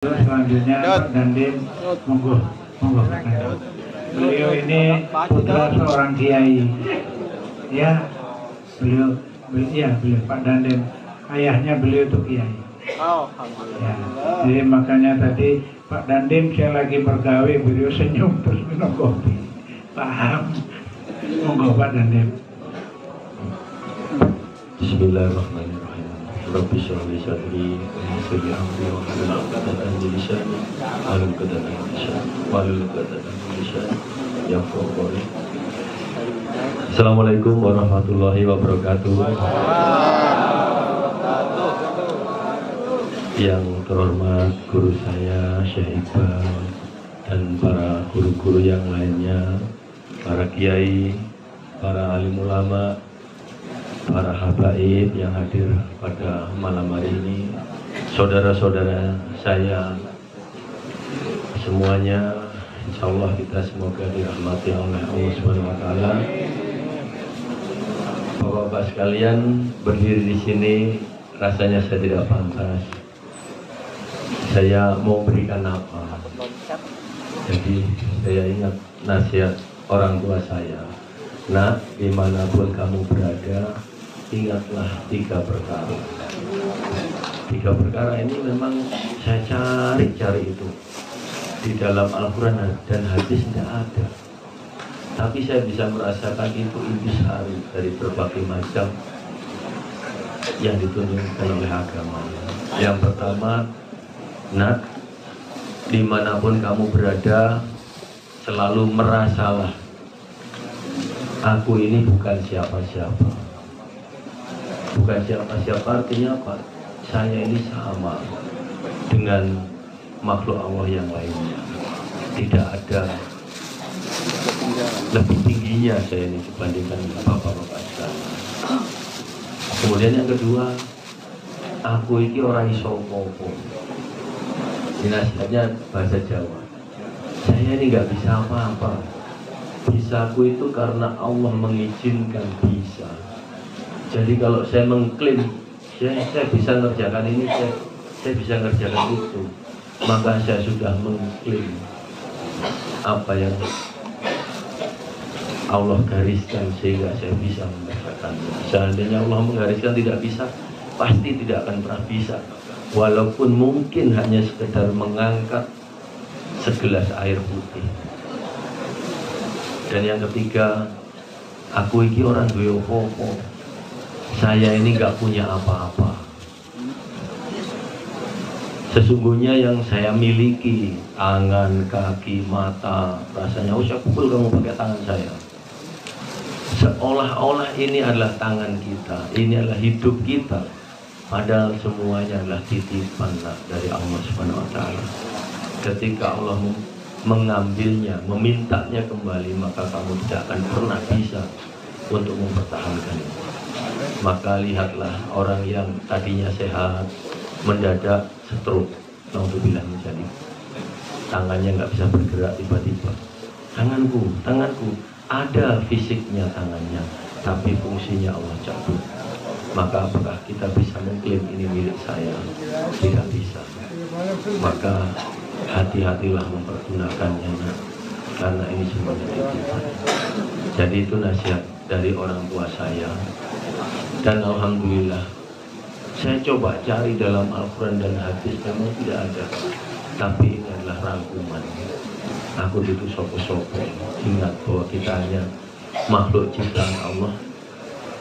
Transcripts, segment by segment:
Selanjutnya Pak Dandim, monggo, monggo. Beliau ini putra seorang kiai, ya. Beliau Pak Dandim, ayahnya beliau itu kiai. Ya, jadi makanya tadi Pak Dandim saya lagi bergawe, beliau senyum terus minum kopi. Paham? Monggo Pak Dandim. Bismillahirrahmanirrahim. Rabbi shrah li sadri wa yassir li amri wa hlul 'uqdatam min lisani yafqahu qawli. Assalamualaikum warahmatullahi wabarakatuh. Yang terhormat guru saya Syekh Iqbal dan para guru-guru yang lainnya, para kiai, para alim ulama, para habaib yang hadir pada malam hari ini, saudara-saudara saya semuanya, insya Allah kita semoga dirahmati oleh Allah Subhanahu Wa Taala. Bapak-bapak sekalian, berdiri di sini rasanya saya tidak pantas. Saya mau berikan apa? Jadi saya ingat nasihat orang tua saya. Nak, dimanapun kamu berada, ingatlah 3 perkara. 3 perkara ini memang saya cari itu di dalam Al-Quran dan hadis tidak ada. Tapi saya bisa merasakan itu intisari dari berbagai macam yang ditunjukkan oleh agama. Yang pertama, nak, dimanapun kamu berada, selalu merasalah aku ini bukan siapa-siapa. Bukan siapa-siapa artinya apa? Saya ini sama dengan makhluk Allah yang lainnya. Tidak ada lebih tingginya saya ini dibandingkan bapak-bapak sekalian. Kemudian yang kedua, aku ini orang iso popo. Ini nasihatnya bahasa Jawa. Saya ini nggak bisa apa-apa. Bisaku itu karena Allah mengizinkan bisa. Jadi kalau saya mengklaim saya bisa ngerjakan ini, saya bisa ngerjakan itu, maka saya sudah mengklaim apa yang Allah gariskan sehingga saya bisa mengerjakannya. Seandainya Allah menggariskan tidak bisa, pasti tidak akan pernah bisa. Walaupun mungkin hanya sekedar mengangkat segelas air putih. Dan yang ketiga, aku ini orang duwe opo-opo. Saya ini gak punya apa-apa. Sesungguhnya yang saya miliki, tangan, kaki, mata, rasanya saya pukul kamu pakai tangan saya. Seolah-olah ini adalah tangan kita, ini adalah hidup kita. Padahal semuanya adalah titipan dari Allah Subhanahu Wa Taala. Ketika Allah mengambilnya, memintanya kembali, maka kamu tidak akan pernah bisa untuk mempertahankannya. Maka lihatlah orang yang tadinya sehat mendadak stroke, naudzubillah menjadi tangannya nggak bisa bergerak tiba-tiba. Tanganku ada fisiknya tangannya, tapi fungsinya Allah cabut. Maka apakah kita bisa mengklaim ini milik saya? Tidak bisa. Maka hati-hatilah mempergunakannya, karena ini semuanya titipan. Jadi itu nasihat dari orang tua saya. Dan alhamdulillah saya coba cari dalam Al-Quran dan hadis, memang tidak ada. Tapi ini adalah rangkuman. Aku itu sopo-sopo. Ingat bahwa kita hanya makhluk ciptaan Allah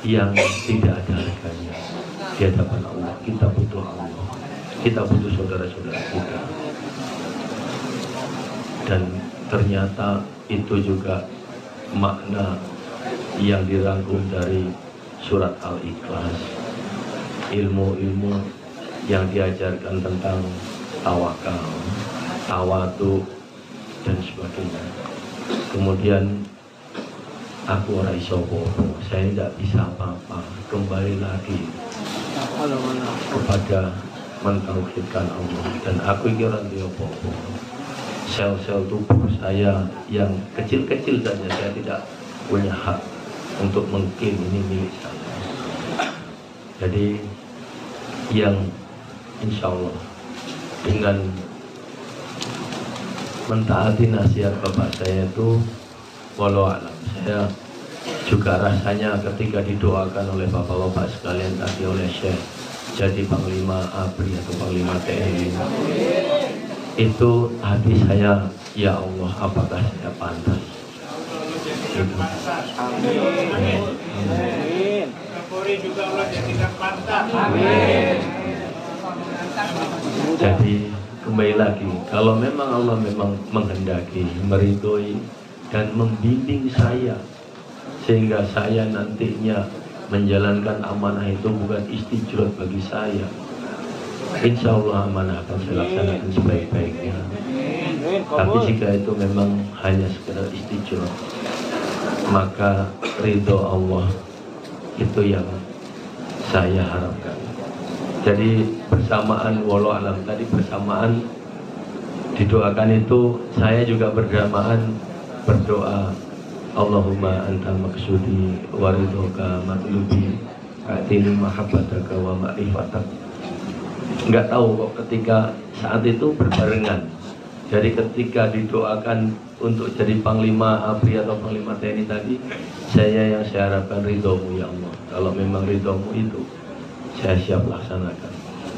yang tidak ada harganya di hadapan Allah. Kita butuh Allah, kita butuh saudara-saudara kita. Dan ternyata itu juga makna yang dirangkum dari surat Al-Ikhlas. Ilmu-ilmu yang diajarkan tentang tawakal, tawadu, dan sebagainya. Kemudian aku ora iso apa-apa, saya tidak bisa apa-apa. Kembali lagi kepada mentauhidkan Allah. Dan aku ini orang dia apa-apa. Sel-sel tubuh saya yang kecil-kecil saja, saya tidak punya hak untuk mengklaim ini milik saya. Jadi yang insya Allah dengan mentaati nasihat bapak saya itu walau alam. Saya juga rasanya ketika didoakan oleh bapak-bapak sekalian tadi oleh Syekh jadi Panglima ABRI atau Panglima TNI, itu hati saya, ya Allah, apakah saya pantas? Gitu. Amin. Kapolri juga Allah jadikan pantas. Jadi kembali lagi, kalau memang Allah memang menghendaki, meridhoi dan membimbing saya sehingga saya nantinya menjalankan amanah itu bukan istijrot bagi saya, insya Allah amanah akan saya laksanakan sebaik-baiknya. Tapi jika itu memang hanya sekedar istijrot, maka ridho Allah itu yang saya harapkan. Jadi bersamaan walau alam tadi, bersamaan didoakan itu, saya juga bersamaan berdoa, Allahumma anta maksudi waridhoka matlubi atini mahabbataka wa ma'rifatak. Enggak tahu kok ketika saat itu berbarengan. Jadi ketika didoakan untuk jadi Panglima ABRI atau Panglima TNI tadi, saya harapkan ridhomu ya Allah. Kalau memang ridhomu itu, saya siap laksanakan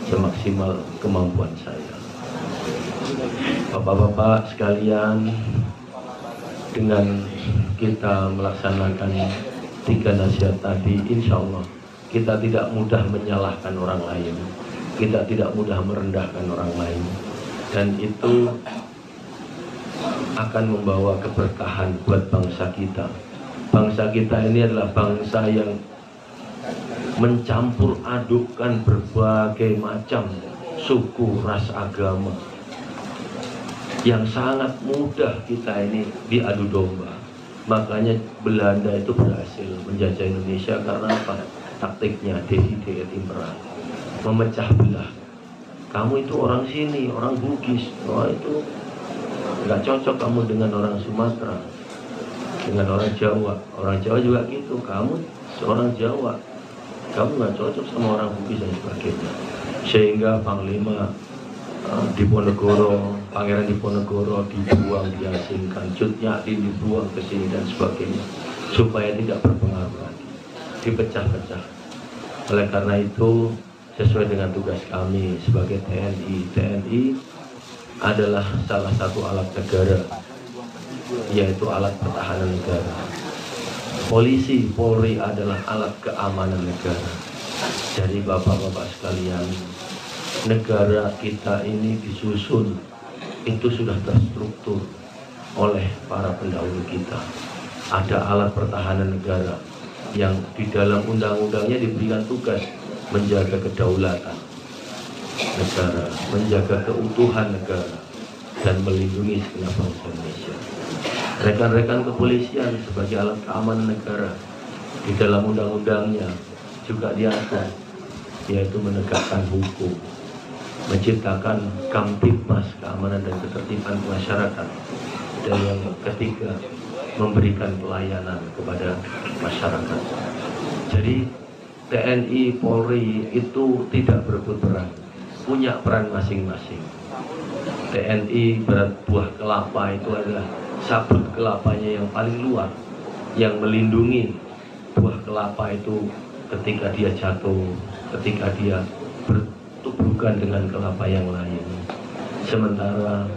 semaksimal kemampuan saya. Bapak-bapak sekalian, dengan kita melaksanakan 3 nasihat tadi, insya Allah kita tidak mudah menyalahkan orang lain, kita tidak mudah merendahkan orang lain, dan itu akan membawa keberkahan buat bangsa kita. Bangsa kita ini adalah bangsa yang mencampur adukkan berbagai macam suku, ras, agama, yang sangat mudah kita ini diadu domba. Makanya Belanda itu berhasil menjajah Indonesia karena apa? Taktiknya Divided Impera, memecah belah. Kamu itu orang sini, orang Bugis, itu nggak cocok kamu dengan orang Sumatera, dengan orang Jawa. Orang Jawa juga gitu, kamu seorang Jawa, kamu nggak cocok sama orang Bugis dan sebagainya. Sehingga Panglima Diponegoro, Pangeran Diponegoro dibuang, diasingkan, Cut Nyak dibuang ke sini dan sebagainya, supaya tidak berpengaruh lagi, dipecah-pecah. Oleh karena itu, sesuai dengan tugas kami sebagai TNI adalah salah satu alat negara, yaitu alat pertahanan negara. Polisi, Polri adalah alat keamanan negara. Jadi bapak-bapak sekalian, negara kita ini disusun, itu sudah terstruktur oleh para pendahulu kita. Ada alat pertahanan negara yang di dalam undang-undangnya diberikan tugas menjaga kedaulatan negara, menjaga keutuhan negara, dan melindungi segenap bangsa Indonesia. Rekan-rekan kepolisian sebagai alat keamanan negara, di dalam undang-undangnya juga diatur, yaitu menegakkan hukum, menciptakan Kamtibmas, keamanan dan ketertiban masyarakat, dan yang ketiga memberikan pelayanan kepada masyarakat. Jadi TNI, Polri itu tidak berebut peran, punya peran masing-masing. TNI berat buah kelapa itu adalah sabut kelapanya yang paling luar, yang melindungi buah kelapa itu ketika dia jatuh, ketika dia bertubrukan dengan kelapa yang lain. Sementara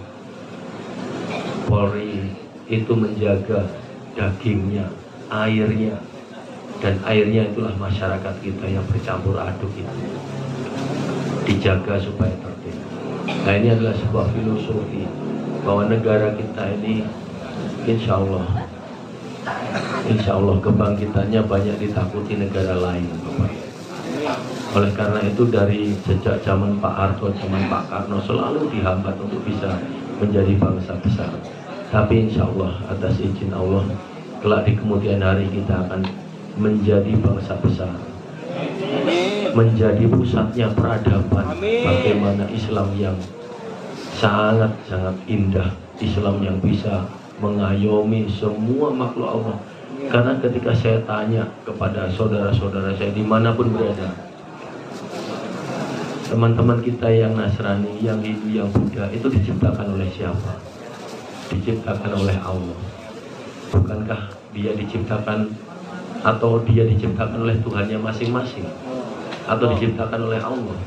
Polri itu menjaga dagingnya, airnya, dan airnya itulah masyarakat kita yang bercampur aduk itu, dijaga supaya tertib. Nah, ini adalah sebuah filosofi bahwa negara kita ini insya Allah kebangkitannya banyak ditakuti negara lain, Bapak. Oleh karena itu dari sejak zaman Pak Harto, zaman Pak Karno selalu dihambat untuk bisa menjadi bangsa besar. Tapi insya Allah atas izin Allah, kelak di kemudian hari kita akan menjadi bangsa besar, menjadi pusatnya peradaban. Bagaimana Islam yang sangat-sangat indah, Islam yang bisa mengayomi semua makhluk Allah. Karena ketika saya tanya kepada saudara-saudara saya dimanapun berada, teman-teman kita yang Nasrani, yang Hindu, yang Buddha itu diciptakan oleh siapa? diciptakan oleh Allah. Bukankah dia diciptakan atau dia diciptakan oleh Tuhannya masing-masing atau diciptakan oleh Allah?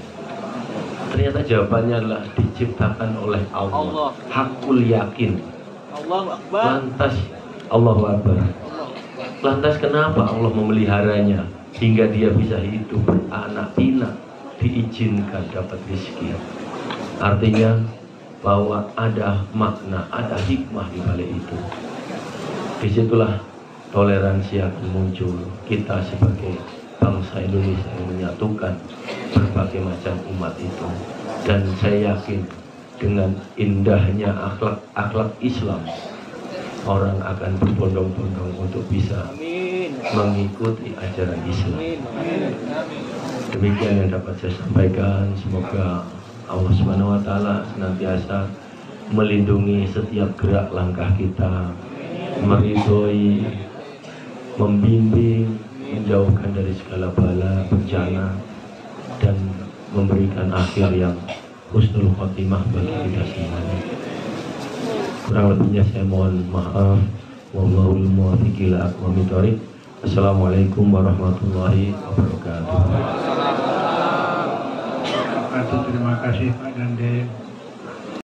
Ternyata jawabannya adalah diciptakan oleh Allah. Hakul yakin. Allahu Akbar. Lantas Allahu Akbar. Lantas kenapa Allah memeliharanya hingga dia bisa hidup beranak pinak, diizinkan dapat rezeki? Artinya bahwa ada makna, ada hikmah di balik itu. Disitulah toleransi akan muncul. Kita sebagai bangsa Indonesia yang menyatukan berbagai macam umat itu. Dan saya yakin dengan indahnya akhlak Islam, orang akan berbondong-bondong untuk bisa mengikuti ajaran Islam. Demikian yang dapat saya sampaikan. Semoga Allah Subhanahu wa Ta'ala senantiasa melindungi setiap gerak langkah kita, meridhoi, membimbing, menjauhkan dari segala bala, bencana, dan memberikan akhir yang husnul khotimah bagi kita semuanya. Kurang lebihnya saya mohon maaf. Wallahul muwaffiq ila aqwamit thoriq. Assalamualaikum warahmatullahi wabarakatuh. Terima kasih Pak Danden.